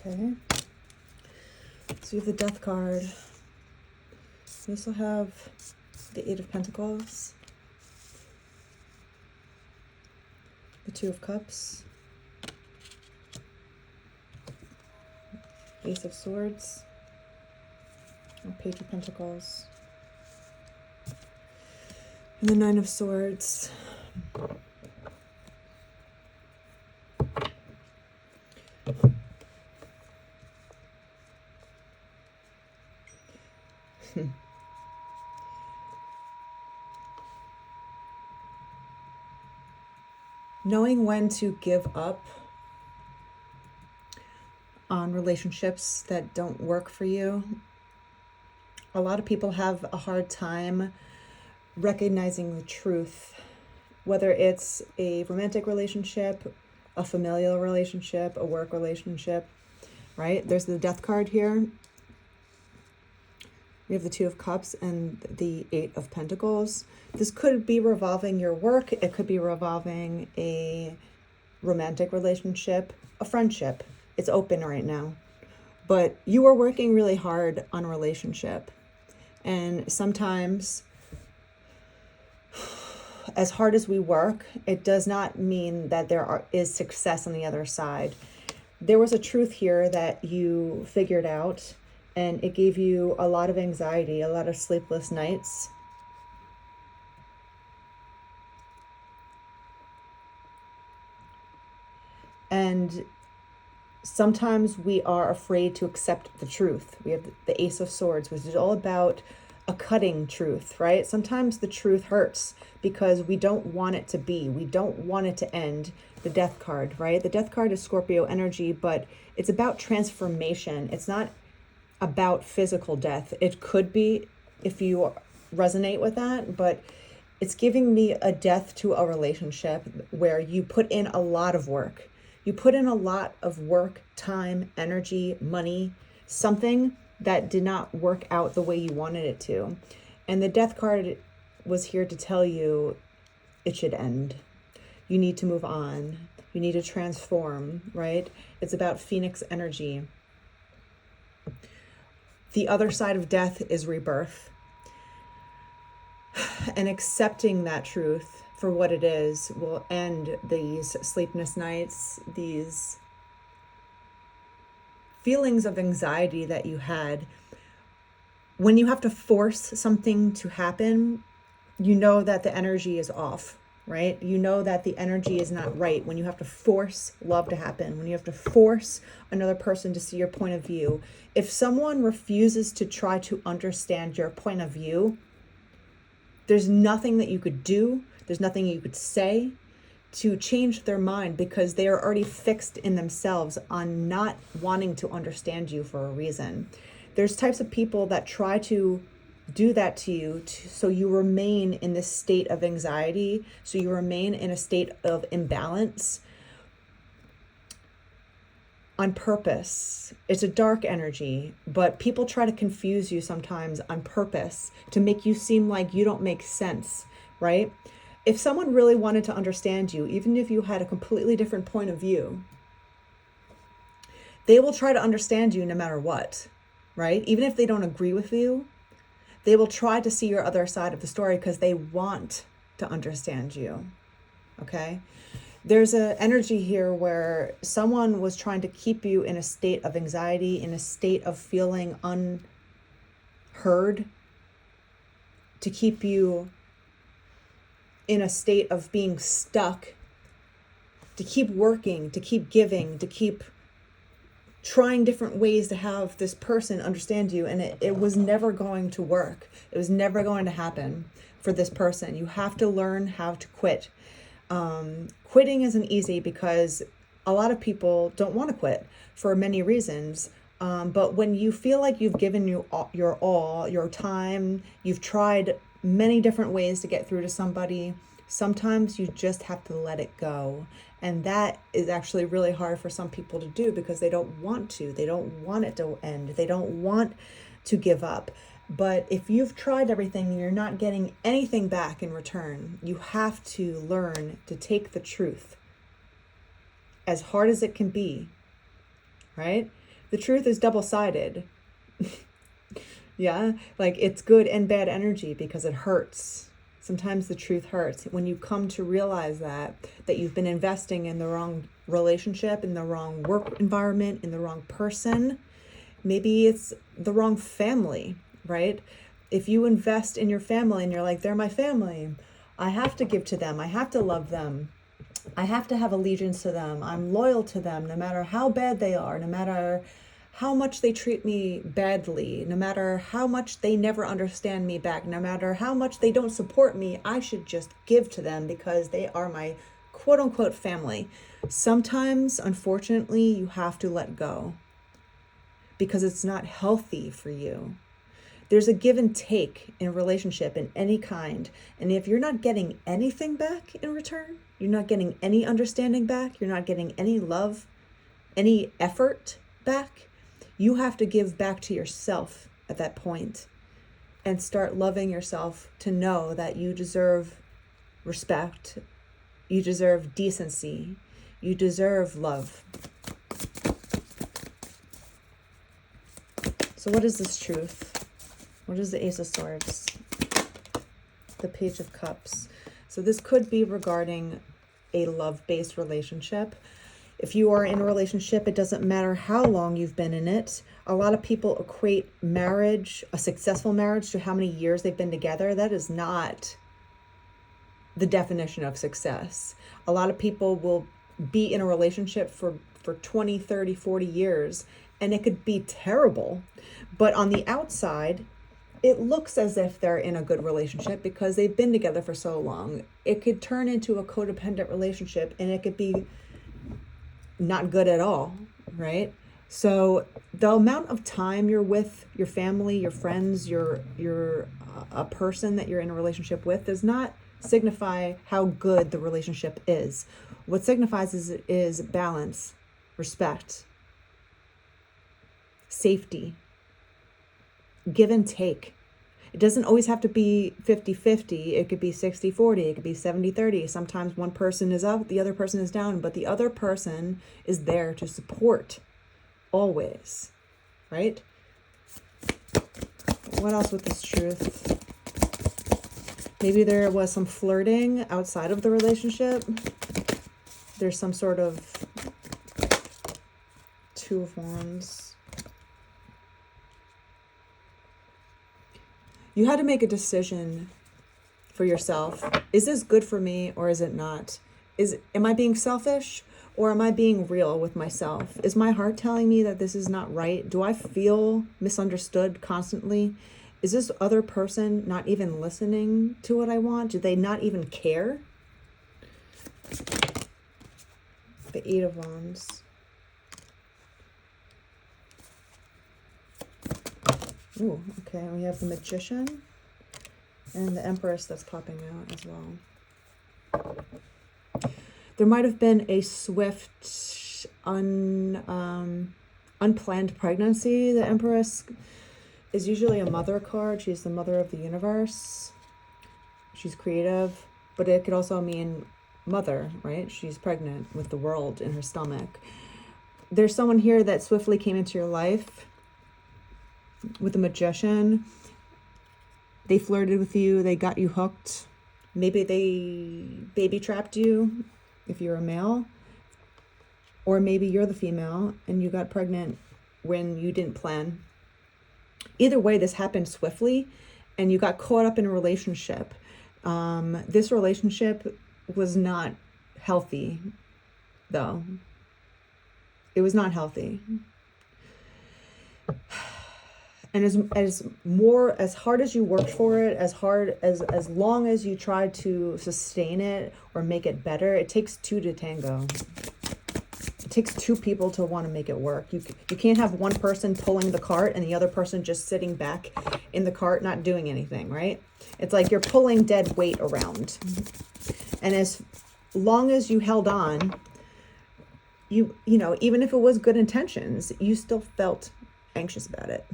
Okay. So we have the Death card. We also have the Eight of Pentacles, the Two of Cups, Ace of Swords, and Page of Pentacles, and the Nine of Swords. Knowing when to give up on relationships that don't work for you. A lot of people have a hard time recognizing the truth, whether it's a romantic relationship, a familial relationship, a work relationship, right? There's the Death card here. We have the Two of Cups and the Eight of Pentacles. This could be revolving your work. It could be revolving a romantic relationship, a friendship. It's open right now. But you are working really hard on a relationship. And sometimes, as hard as we work, it does not mean that there is success on the other side. There was a truth here that you figured out, and it gave you a lot of anxiety, a lot of sleepless nights. And sometimes we are afraid to accept the truth. We have the Ace of Swords, which is all about a cutting truth, right? Sometimes the truth hurts because we don't want it to be. We don't want it to end. The Death card, right? The Death card is Scorpio energy, but it's about transformation. It's not about physical death. It could be if you resonate with that, but it's giving me a death to a relationship where you put in a lot of work. You put in a lot of work, time, energy, money, something that did not work out the way you wanted it to. And the Death card was here to tell you it should end. You need to move on. You need to transform, right? It's about Phoenix energy. The other side of death is rebirth. And accepting that truth for what it is will end these sleepless nights, these feelings of anxiety that you had. When you have to force something to happen, you know that the energy is off, right? You know that the energy is not right when you have to force love to happen, when you have to force another person to see your point of view. If someone refuses to try to understand your point of view, there's nothing that you could do, there's nothing you could say to change their mind, because they are already fixed in themselves on not wanting to understand you for a reason. There's types of people that try to do that to you so you remain in this state of anxiety, so you remain in a state of imbalance on purpose. It's a dark energy, but people try to confuse you sometimes on purpose to make you seem like you don't make sense, right? If someone really wanted to understand you, even if you had a completely different point of view, they will try to understand you no matter what, right? Even if they don't agree with you, they will try to see your other side of the story because they want to understand you, okay? There's an energy here where someone was trying to keep you in a state of anxiety, in a state of feeling unheard, to keep you in a state of being stuck, to keep working, to keep giving, to keep trying different ways to have this person understand you. And it was never going to work. It was never going to happen for this person. You have to learn how to quit. Quitting isn't easy because a lot of people don't want to quit for many reasons. But when you feel like you've given your all, your time, you've tried many different ways to get through to somebody, sometimes you just have to let it go. And that is actually really hard for some people to do because they don't want to. They don't want it to end. They don't want to give up. But if you've tried everything and you're not getting anything back in return, you have to learn to take the truth, as hard as it can be, right? The truth is double-sided. Yeah, like it's good and bad energy because it hurts. Sometimes the truth hurts. When you come to realize that you've been investing in the wrong relationship, in the wrong work environment, in the wrong person, maybe it's the wrong family, right? If you invest in your family and you're like, they're my family, I have to give to them, I have to love them, I have to have allegiance to them, I'm loyal to them, no matter how bad they are, no matter how much they treat me badly, no matter how much they never understand me back, no matter how much they don't support me, I should just give to them because they are my quote unquote family. Sometimes, unfortunately, you have to let go because it's not healthy for you. There's a give and take in a relationship in any kind. And if you're not getting anything back in return, you're not getting any understanding back, you're not getting any love, any effort back, you have to give back to yourself at that point and start loving yourself to know that you deserve respect, you deserve decency, you deserve love. So what is this truth? What is the Ace of Swords? The Page of Cups. So this could be regarding a love-based relationship. If you are in a relationship, it doesn't matter how long you've been in it. A lot of people equate marriage, a successful marriage, to how many years they've been together. That is not the definition of success. A lot of people will be in a relationship for 20, 30, 40 years, and it could be terrible. But on the outside, it looks as if they're in a good relationship because they've been together for so long. It could turn into a codependent relationship, and it could be not good at all, right? So the amount of time you're with your family, your friends, a person that you're in a relationship with does not signify how good the relationship is. What signifies is balance, respect, safety, give and take. It doesn't always have to be 50-50. It could be 60-40. It could be 70-30. Sometimes one person is up, the other person is down, but the other person is there to support always, right? What else with this truth? Maybe there was some flirting outside of the relationship. There's some sort of Two of Wands. You had to make a decision for yourself. Is this good for me or is it not? Am I being selfish or am I being real with myself? Is my heart telling me that this is not right? Do I feel misunderstood constantly? Is this other person not even listening to what I want? Do they not even care? The Eight of Wands. Ooh, okay, we have the Magician and the Empress that's popping out as well. There might have been a swift, unplanned pregnancy. The Empress is usually a mother card. She's the mother of the universe. She's creative, but it could also mean mother, right? She's pregnant with the world in her stomach. There's someone here that swiftly came into your life with the Magician. They flirted with you, they got you hooked. Maybe they baby trapped you if you're a male, or maybe you're the female and you got pregnant when you didn't plan. Either way, this happened swiftly and you got caught up in a relationship. This relationship was not healthy though. It was not healthy. And as hard as you worked for it, as long as you tried to sustain it or make it better, it takes two to tango. It takes two people to want to make it work. You can't have one person pulling the cart and the other person just sitting back in the cart not doing anything, right? It's like you're pulling dead weight around. And as long as you held on, you know, even if it was good intentions, you still felt anxious about it.